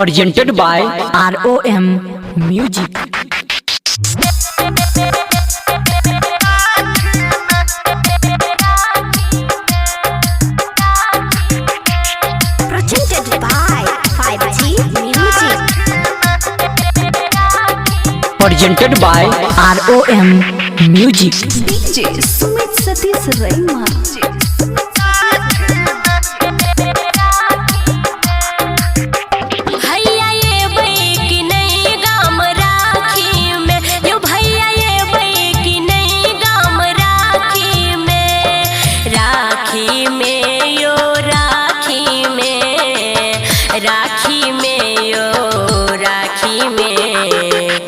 presented by ROM Music. Presented by 5G Music. Presented by ROM Music. DJ Sumit Satish Raima. राखी में यो राखी में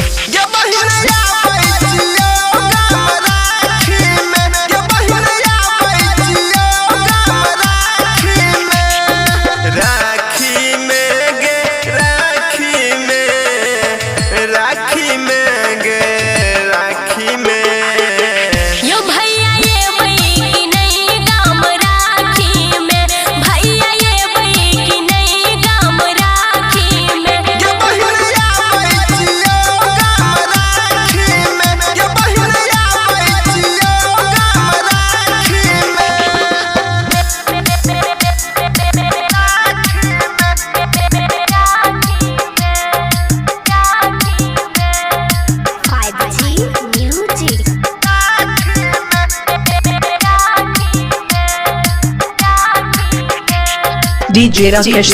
DJ Rakesh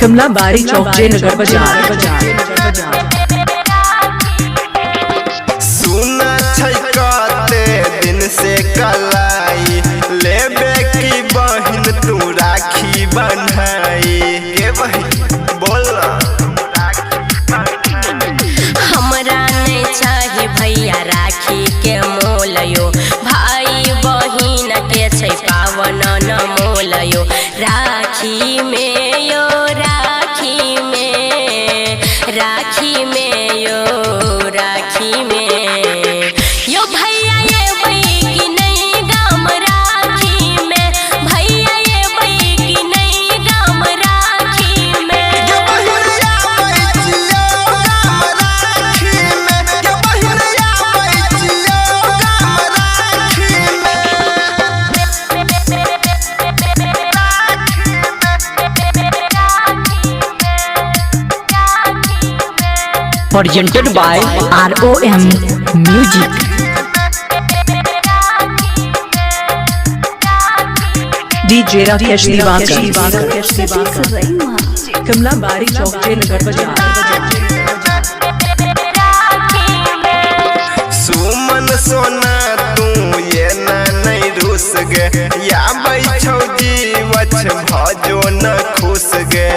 कमला बारी चौक जयनगर बाजार। सुना छै कते दिन से कलाई लेबे की बहिन तू राखी बन्हाई के बहिन बोल हमरा नहीं चाहे भैया राखी के मोल यो भाई बहिन के छै पावन न मोल यो राखी में यो राखी में राखी में यो राखी में यो भैया ये बैकी नहीं गाम राखी में भैया ये बैकी नहीं गाम राखी में Presented by ROM Music. DJ Rakesh कमला बारी चौक जयनगर बाजार। सुमन सोना तू ये नहीं रुस गे या बैठो जीवछ भजो न खुश गे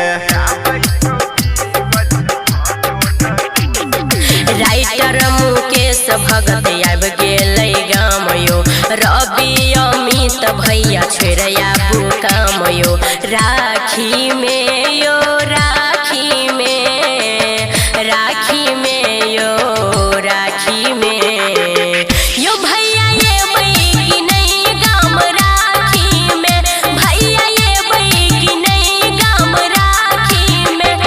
राइटर मुकेश भगत आब गेलै गाम यो रवि अमित भैया छोड़या काम यो राखी में यो राखी में राखी में यो राखी में यो भैया ये बैकी नहीं गाम राखी में भैया ये बैकी नहीं गाम राखी में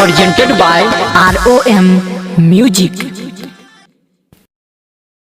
Presented by ROM Music.